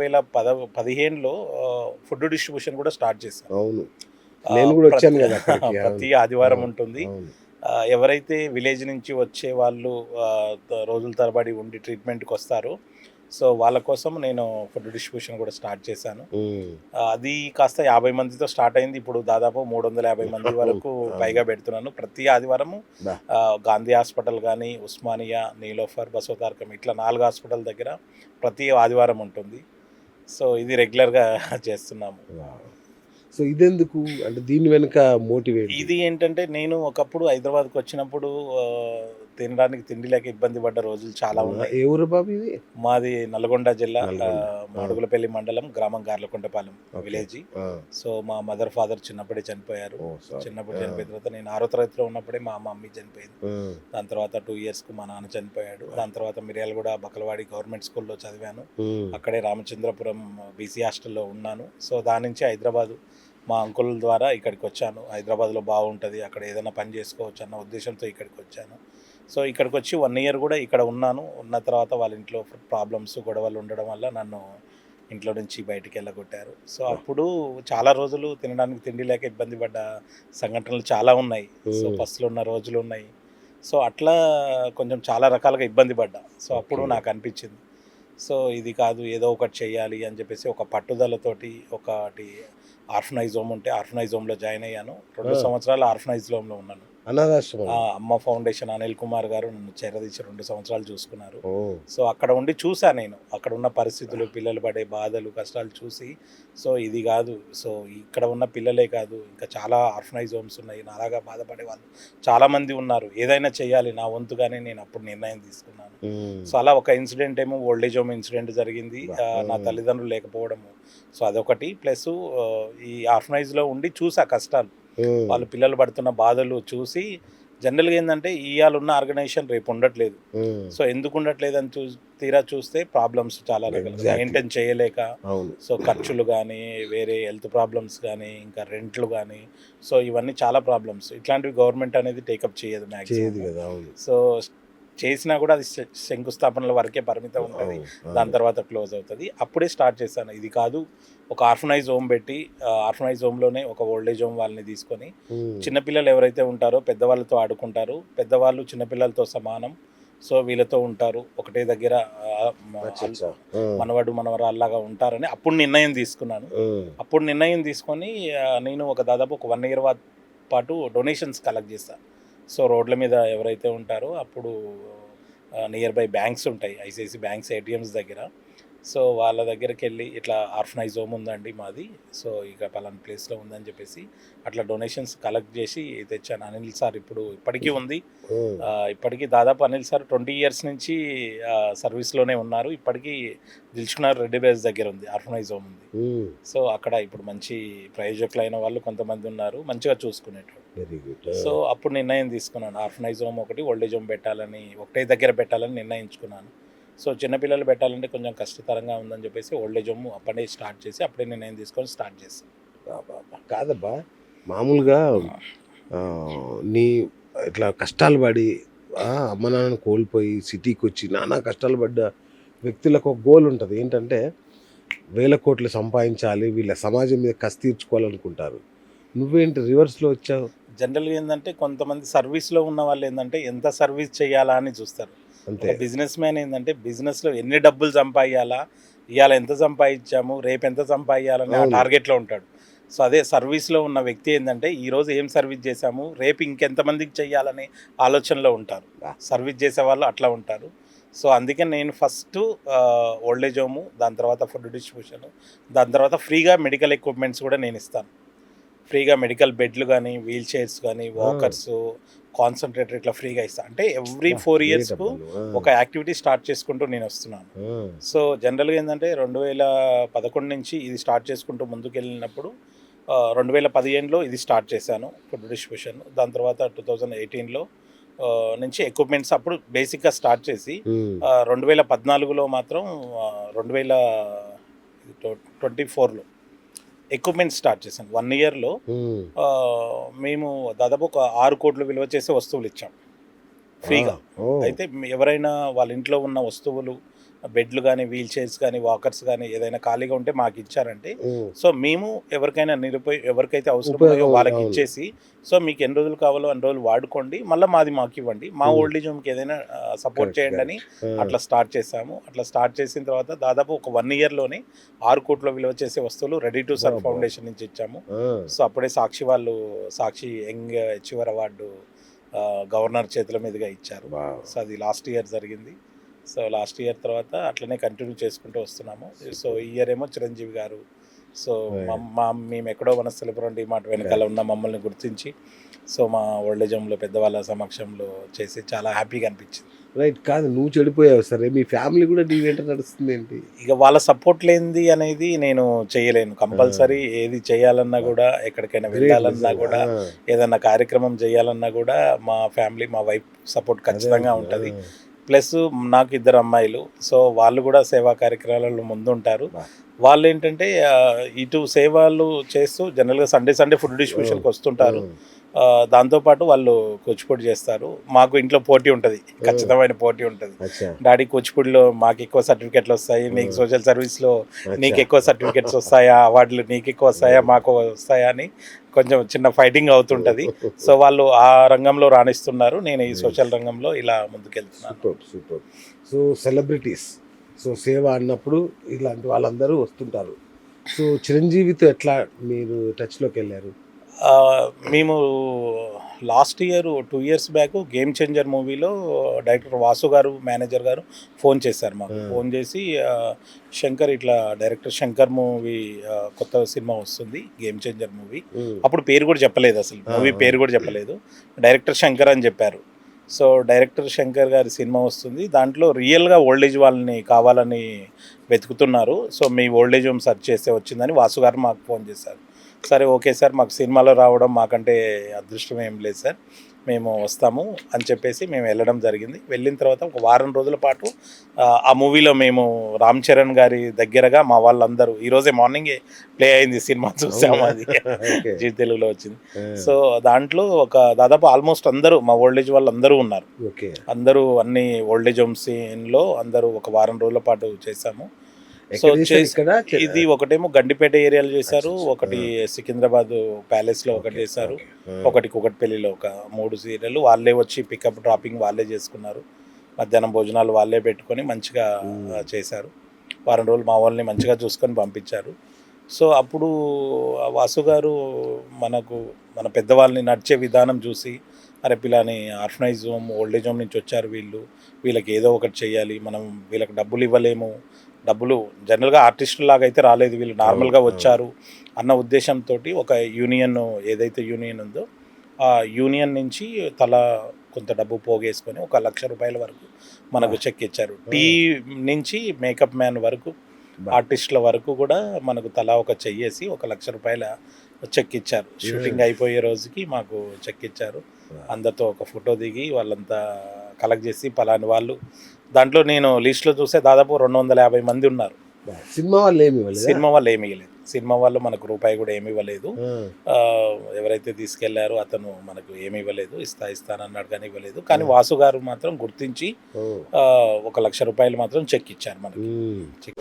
2015లో food distribution కూడా start చేశాను. అవును. నేను కూడా వచ్చాను ప్రతి కదా అక్కడికి. అవును. ప్రతి ఆదివారం అవును. ఉంటుంది. అవును. ఎవరైతే విలేజ్ నుంచి వచ్చే వాళ్ళు రోజుల తరబడి ఉండి ట్రీట్మెంట్‌కొస్తారో, సో వాళ్ళ కోసం నేను ఫుడ్ డిస్ట్రిబ్యూషన్ కూడా స్టార్ట్ చేశాను. హ్మ్. అది కాస్త 50 మందితో స్టార్ట్ అయింది. ఇప్పుడు దాదాపు 350 మంది అవును. వరకు అవును. పైగా పెడుతున్నాను. ప్రతి ఆదివారము బా! గాంధీ హాస్పిటల్ గానీ, ఉస్మానియా, నీలోఫర్, బసవతారకం ఇట్లా 4 హాస్పిటల్ దగ్గర ప్రతి ఆదివారం ఉంటుంది. సో ఇది రెగ్యులర్‌గా చేస్తున్నాము. వావ్! సో ఇదెందుకు? అంటే దీని వెనుక మోటివ్ ఏంటి? ఇది ఏంటంటే నేను ఒకప్పుడు హైదరాబాద్‌కొచ్చినప్పుడు తినడానికి తిండి లేక ఇబ్బంది పడ్డ రోజులు చాలా అవునా? ఉన్నాయి. ఏ ఊరు బాబు ఇది? మాది నల్గొండ జిల్లా నల్గొండ. ఆ! మాడుగులపల్లి మండలం, గ్రామం గార్లకుంటపాలెం ఓకే. విలేజీ. ఆ! సో మా మదర్, ఫాదర్ చిన్నప్పుడే చనిపోయారు. ఓహ్! సారీ. చిన్నప్పుడు ఆ! చనిపోయిన తర్వాత నేను 6వ తరగతిలో ఉన్నప్పుడే మా మమ్మీ చనిపోయింది. హ్మ్. దాని తర్వాత 2 ఇయర్స్‌కి మా నాన్న చనిపోయాడు. దాని తర్వాత మిర్యాలగూడ బకలవాడి గవర్నమెంట్ స్కూల్‌లో చదివాను. హ్మ్. అక్కడే రామచంద్రపురం బీసీ హాస్టల్‌లో ఉన్నాను. సో దాని నుంచి హైదరాబాదు మా అంకుల్ ద్వారా ఇక్కడికొచ్చాను. హైదరాబాద్‌లో బాగుంటది. అక్కడ ఏదైనా పని చేసుకోవచ్చు అన్న ఉద్దేశంతో ఇక్కడికొచ్చాను. సో ఇక్కడికొచ్చి 1 ఇయర్ గూడా ఇక్కడ ఉన్నాను. ఉన్న తర్వాత వాళ్ళ ఇంట్లో ప్రాబ్లమ్స్, గొడవలు ఉండడం వల్ల నన్ను ఇంట్లో నుంచి బయటికెళ్ళగొట్టారు. సో అబ్బా! అప్పుడు చాలా రోజులు తినడానికి తిండి లేక ఇబ్బంది పడ్డ సంఘటనలు చాలా ఉన్నాయి. సో హ్మ్. పస్తులున్న రోజులున్నాయి. సో అట్లా కొంచెం చాలా రకాలుగా ఇబ్బంది పడ్డా. సో అప్పుడు ఓకే. నాకనిపించింది. సో ఇది కాదు ఏదో ఒకటి చేయాలి అని చెప్పేసి ఒక పట్టుదలతోటి ఒకటి ఆర్ఫనైజ్ హోమ్ ఉంటే ఆర్ఫనైజ్ హోమ్‌లో జాయిన్ అయ్యాను. 2 ఆ! సంవత్సరాలు ఆర్ఫనైజ్ హోమ్‌లో ఉన్నాను. అనాథాశ్రమంలో. అమ్మ ఫౌండేషన్ అనిల్ కుమార్ గారు నన్ను చేరదీసి 2 సంవత్సరాలు చూసుకున్నారు. ఓహ్! సో అక్కడ ఉండి చూసా నేను. అక్కడున్న పరిస్థితులు, పిల్లలు పడే బాధలు, కష్టాలు చూసి సో ఇది గాదు. సో ఇక్కడ ఉన్న పిల్లలే కాదు ఇంకా చాలా ఆర్ఫనైజ్ హోమ్స్ ఉన్నాయి. నాలాగా బాధపడే వాళ్ళు చాలామంది ఉన్నారు. ఏదైనా చేయాలి నా వంతుగానే నేను అప్పుడు నిర్ణయం తీసుకున్నాను. హ్మ్. సో అలా ఒక ఇన్సిడెంట్ ఏమో ఓల్డ్ ఏజ్ హోమ్ ఇన్సిడెంట్ జరిగింది. అబ్బా! నా హ్మ్. తల్లిదండ్రులు లేకపోవడము. సో అదొకటి. ప్లస్సు ఈ ఆర్ఫనైజ్‌లో ఉండి చూసా కష్టాలు. హ్మ్. వాళ్ళు పిల్లలు పడుతున్న బాధలు చూసి జనరల్‌గా ఏందంటే ఇయ్యాలున్న ఆర్గనైజేషన్ రేపు ఉండట్లేదు. హ్మ్. సో ఎందుకు ఉండట్లేదని తీరా చూస్తే ప్రాబ్లమ్స్ చాలా రకాలుగా ఎగ్జాక్ట్‌లీ. మెయింటైన్ చేయలేక అవును. సో ఖర్చులు గానీ, వేరే హెల్త్ ప్రాబ్లమ్స్ గానీ, ఇంకా రెంట్లు గానీ, సో ఇవన్నీ చాలా ప్రాబ్లమ్స్. ఇట్లాంటివి గవర్నమెంట్ అనేది టేకప్ చేయదు చేయదు మాక్సిమము. గదా! అవును. సో చేసినా కూడా అది శంకుస్థాపనల వరకే పరిమితం ఉంటది. అవును. దాని అవును. తర్వాత క్లోజ్ అవుతది. అప్పుడే స్టార్ట్ చేశాను. ఇది కాదు ఒక ఆర్ఫనైజ్ హోమ్ పెట్టి ఆర్ఫనైజ్ హోమ్‌లోనే ఒక ఓల్డ్ ఏజ్ హోమ్ వాళ్ళని తీసుకొని హ్మ్. చిన్న పిల్లలు ఎవరైతే ఉంటారో పెద్దవాళ్ళతో ఆడుకుంటారు. పెద్దవాళ్ళు చిన్న పిల్లలతో సమానం. సో వీళ్ళతో ఉంటారు. ఒకటే దగ్గర ఆహ్, మ అల్ అచ్చచ్చా! ఆ! మనవడు, మనవరాల్లాగా ఉంటారని అప్పుడు నిర్ణయం తీసుకున్నాను. హ్మ్. అప్పుడు నిర్ణయం తీసుకొని నేను దాదాపు ఒక 1 ఇయర్ పాటు డొనేషన్స్ కలెక్ట్ చేశా. సో రోడ్ల మీద ఎవరైతే ఉంటారో అప్పుడు నియర్ బై బ్యాంక్స్ ఉంటాయి. ఐసీఐసీ బ్యాంక్స్ ఏటీఎమ్స్ దగ్గర. సో వాళ్ళ దగ్గరికెళ్ళి ఇట్లా ఆర్ఫనైజ్ హోమ్ ఉందండి మాది. సో ఇక పలానా ప్లేస్‌లో ఉందని చెప్పేసి అట్లా డొనేషన్స్ కలెక్ట్ చేసి తెచ్చాను. అనిల్ సార్ ఇప్పటికీ ఉంది. హ్మ్. ఇప్పటికి దాదాపు అనిల్ సార్ 20 ఇయర్స్ నుంచి సర్వీస్‌లోనే ఉన్నారు. ఇప్పటికీ దిల్సుఖ్‌నగర్ రెడ్డి బేస్ దగ్గర ఉంది. ఆర్ఫనైజ్ హోమ్ ఉంది. హ్మ్. సో అక్కడ ఇప్పుడు మంచి ప్రయోజకులైన వాళ్ళు కొంతమంది ఉన్నారు. మంచిగా చూసుకునేటోళ్ళు. Very good. ఆ! సో అప్పుడు నిర్ణయం తీసుకున్నాను. ఆర్ఫనైజ్ హోమ్ ఒకటి, ఓల్డ్ ఏజ్ హోమ్ పెట్టాలని ఒకటే దగ్గర పెట్టాలని నిర్ణయించుకున్నాను. సో చిన్న పిల్లలు పెట్టాలంటే కొంచెం కష్టతరంగా ఉందని చెప్పేసి ఓల్డ్ ఏజ్ హోమ్ అప్పుడే స్టార్ట్ చేసి అప్పుడే నిర్ణయం తీసుకొని స్టార్ట్ చేశాను. అబ్బబ్బా! కాదబ్బా! మామూలుగా నీ ఇట్లా కష్టాలు పడి అమ్మ నాన్నని కోల్పోయి సిటీకొచ్చి నానా కష్టాలు పడ్డ వ్యక్తులకు ఒక గోల్ ఉంటది. ఏంటంటే వేల కోట్లు సంపాదించాలి. వీళ్ళ సమాజం మీద కసి తీర్చుకోవాలనుకుంటారు. నువ్వేంటి రివర్స్‌లో వచ్చావు? జనరల్‌గా ఏందంటే కొంతమంది సర్వీస్‌లో ఉన్న వాళ్ళు ఏందంటే ఎంత సర్వీస్ చేయాలా అని చూస్తారు. ఒక అంతే. బిజినెస్ మ్యాన్ ఏందంటే బిజినెస్‌లో ఎన్ని డబ్బులు సంపాదియాలా, ఇయాల ఎంత సంపాదించాము, రేపు ఎంత సంపాదియాలని ఆ అవును. టార్గెట్‌లో ఉంటాడు. సో అదే సర్వీస్‌లో ఉన్న వ్యక్తి ఏందంటే ఈరోజు ఏం సర్వీస్ చేశాము, రేపు ఇంకెంతమందికి చేయాలనే ఆలోచనలో ఉంటారు. బా! సర్వీస్ చేసేవాళ్ళు అట్లా ఉంటారు. సో అందుకే నేను ఫస్టు ఓల్డ్ ఏజ్ హోము, దాని తర్వాత ఫుడ్ డిస్ట్రిబ్యూషను, దాని తర్వాత ఫ్రీగా మెడికల్ ఎక్విప్‌మెంట్స్ కూడా నేనిస్తాను. ఫ్రీగా మెడికల్ బెడ్లు గానీ, వీల్ చైర్స్ గానీ, ఆ! వాకర్సు, కాన్సంట్రేటర్ ఇట్లా ఫ్రీగా ఇస్తా. అంటే ఎవ్రీ అబ్బా! 4 గ్రేట్ ఇయర్స్‌కు అబ్బా నువ్వు. ఆ! ఒక యాక్టివిటీ స్టార్ట్ చేసుకుంటూ నేనొస్తున్నాను. ఆ! సో, జనరల్‌గా ఏందంటే 2011 నుంచి ఇది స్టార్ట్ చేసుకుంటూ ముందుకెళ్ళినప్పుడు 2015లో ఇది స్టార్ట్ చేశాను ఫుడ్ డిస్ట్రిబ్యూషన్. దాని తర్వాత 2018లో నుంచి ఎక్విప్‌మెంట్స్ అప్పుడు బేసిక్‌గా స్టార్ట్ చేసి హ్మ్. 2014లో మాత్రం 2024లో ఎక్విప్‌మెంట్స్ స్టార్ట్ చేశాను. 1 ఇయర్‌లో హ్మ్. మేము దాదాపు ఒక 6,00,00,000 విలువ చేసే వస్తువులిచ్చాం ఆ! ఫ్రీగా. ఓహ్! అయితే ఎవరైనా వాళ్ళ ఇంట్లో ఉన్న వస్తువులు బెడ్లు కానీ వీల్ చైర్స్ కానీ వాకర్స్ కానీ ఏదైనా ఖాళీగా ఉంటే మాకు ఇచ్చారంటే ఉమ్. సో మేము ఎవరికైనా ఎవరికైతే అవసరం ఉపయోగం ఉన్నాయో వాళ్ళకి అవును. ఇచ్చేసి సో మీకు ఎన్ని రోజులు కావాలో అన్ని రోజులు వాడుకోండి మళ్ళీ మాది మాకు ఇవ్వండి మా ఓల్డ్ ఏజ్ హోమ్కి ఏదైనా సపోర్ట్ Correct, చేయండి అని ఆ. అట్లా స్టార్ట్ చేసాము. అట్లా స్టార్ట్ చేసిన తర్వాత దాదాపు ఒక 1 ఇయర్లోనే 6 కోట్ల విలువ చేసే వస్తువులు రెడీ టు సర్వ్ అబ్బా. ఫౌండేషన్ నుంచి ఇచ్చాము. ఆ. సో అప్పుడే సాక్షి వాళ్ళు సాక్షి యంగ్ అచీవర్ అవార్డు గవర్నర్ చేతుల మీదుగా ఇచ్చారు. Wow. సో అది లాస్ట్ ఇయర్ జరిగింది. సో లాస్ట్ ఇయర్ తర్వాత అట్లనే కంటిన్యూ చేసుకుంటూ వస్తున్నాము. సో ఈ ఇయర్ ఏమో చిరంజీవి గారు సో మేము ఎక్కడో వనస్థలిపురం డిమార్ట్ వెనకాల ఉన్న మమ్మల్ని గుర్తించి సో మా ఓల్డ్ ఏజ్ హోమ్లో పెద్దవాళ్ళ సమక్షంలో చేసి చాలా హ్యాపీగా అనిపించింది. రైట్, కాదు నువ్వు చెడిపోయావు సరే, మీ ఫ్యామిలీ కూడా నీ వెంట నడుస్తుంది ఏంటి? ఇక వాళ్ళ సపోర్ట్ లేనిది అనేది నేను చేయలేను. కంపల్సరీ ఏది చేయాలన్నా కూడా ఎక్కడికైనా వెళ్ళాలన్నా కూడా ఏదైనా కార్యక్రమం చేయాలన్నా కూడా మా ఫ్యామిలీ మా వైఫ్ సపోర్ట్ ఖచ్చితంగా ఉంటుంది. ప్లస్ నాకు 2 అమ్మాయిలు. సో వాళ్ళు కూడా సేవా కార్యక్రమాలలో ముందుంటారు. వాళ్ళు ఏంటంటే ఇటు సేవలు చేస్తూ జనరల్గా సండే ఫుడ్ డిస్ట్రిబ్యూషన్కి వస్తుంటారు. దాంతోపాటు వాళ్ళు కూచిపూడి చేస్తారు. మాకు ఇంట్లో పోటీ ఉంటుంది, ఖచ్చితమైన పోటీ ఉంటుంది. డాడీ కూచిపూడిలో మాకు ఎక్కువ సర్టిఫికెట్లు వస్తాయి, నీకు సోషల్ సర్వీస్లో నీకు ఎక్కువ సర్టిఫికెట్స్ వస్తాయా, అవార్డులు నీకు ఎక్కువ వస్తాయా మాకు వస్తాయా అని కొంచెం చిన్న ఫైటింగ్ అవుతుంటుంది. సో వాళ్ళు ఆ రంగంలో రాణిస్తున్నారు, నేను ఈ సోషల్ రంగంలో ఇలా ముందుకెళ్తున్నాను. సూపర్. సో సెలబ్రిటీస్, సో సేవ అన్నప్పుడు ఇలాంటి వాళ్ళందరూ వస్తుంటారు. సో చిరంజీవితో ఎట్లా మీరు టచ్లోకి వెళ్ళారు? మేము last year 2 years back game changer మూవీలో డైరెక్టర్ వాసు గారు మేనేజర్ గారు ఫోన్ చేశారు మాకు. ఫోన్ చేసి శంకర్ ఇట్లా డైరెక్టర్ శంకర్ మూవీ కొత్త సినిమా వస్తుంది గేమ్ చేంజర్ మూవీ. అప్పుడు పేరు కూడా చెప్పలేదు, అసలు మూవీ పేరు కూడా చెప్పలేదు, డైరెక్టర్ శంకర్ అని చెప్పారు. సో డైరెక్టర్ శంకర్ గారి సినిమా వస్తుంది, దాంట్లో రియల్గా ఓల్డేజ్ వాళ్ళని కావాలని వెతుకుతున్నారు, సో మీ ఓల్డేజ్ హోమ్ సెర్చ్ చేస్తే వచ్చిందని వాసు గారు మాకు ఫోన్ చేశారు. సరే ఓకే సార్, మాకు సినిమాలో రావడం మాకంటే అదృష్టం ఏం లేదు సార్, మేము వస్తాము అని చెప్పేసి మేము వెళ్ళడం జరిగింది. వెళ్ళిన తర్వాత ఒక వారం రోజుల పాటు ఆ మూవీలో మేము రామ్ చరణ్ గారి దగ్గరగా మా వాళ్ళందరూ, ఈరోజే మార్నింగే ప్లే అయింది సినిమా, చూసాము, అది జీ తెలుగులో వచ్చింది. సో దాంట్లో ఒక దాదాపు ఆల్మోస్ట్ అందరూ మా ఓల్డేజ్ వాళ్ళు అందరూ ఉన్నారు. అందరూ అన్ని ఓల్డేజ్ హోమ్ సీన్లో అందరూ ఒక వారం రోజుల పాటు చేశాము. సో ఇది ఒకటేమో గండిపేట ఏరియాలో చేశారు, ఒకటి సికింద్రాబాద్ ప్యాలెస్లో ఒకటి చేశారు, ఒకటి కుకట్పల్లిలో ఒక 3 సీరియల్. వాళ్ళే వచ్చి పికప్ డ్రాపింగ్ వాళ్ళే చేసుకున్నారు, మధ్యాహ్నం భోజనాలు వాళ్ళే పెట్టుకొని మంచిగా చేశారు. వారం రోజులు మా వాళ్ళని మంచిగా చూసుకొని పంపించారు. సో అప్పుడు వాసు గారు మన పెద్దవాళ్ళని నడిచే విధానం చూసి, అరే పిల్లని ఆర్ఫనైజ్ హోమ్ ఓల్డేజ్ హోమ్ నుంచి వచ్చారు వీళ్ళకి ఏదో ఒకటి చేయాలి, మనం వీళ్ళకి డబ్బులు ఇవ్వలేము, డబ్బులు జనరల్గా ఆర్టిస్టుల లాగా అయితే రాలేదు, వీళ్ళు నార్మల్గా వచ్చారు అన్న ఉద్దేశంతో ఒక యూనియన్, ఏదైతే యూనియన్ ఉందో ఆ యూనియన్ నుంచి తలా కొంత డబ్బు పోగేసుకొని 1 లక్ష రూపాయల వరకు మనకు చెక్ ఇచ్చారు. టీ నుంచి మేకప్ మ్యాన్ వరకు ఆర్టిస్టుల వరకు కూడా మనకు తలా ఒక చెయ్యేసి 1 లక్ష రూపాయల చెక్ ఇచ్చారు. షూటింగ్ అయిపోయే రోజుకి మాకు చెక్ ఇచ్చారు. అందరితో ఒక ఫోటో దిగి వాళ్ళంతా కలెక్ట్ చేసి పలాని వాళ్ళు, దాంట్లో నేను లిస్ట్లో చూస్తే దాదాపు 250 మంది ఉన్నారు. సినిమా వాళ్ళు ఏమి ఇవ్వలేదు, సినిమా వాళ్ళు మనకు రూపాయి కూడా ఏమి ఇవ్వలేదు. ఎవరైతే తీసుకెళ్లారో అతను మనకు ఏమి ఇవ్వలేదు, ఇస్తానన్నాడు కానీ ఇవ్వలేదు. కానీ వాసు గారు మాత్రం గుర్తించి 1 లక్ష రూపాయలు మాత్రం చెక్ ఇచ్చారు మనకి.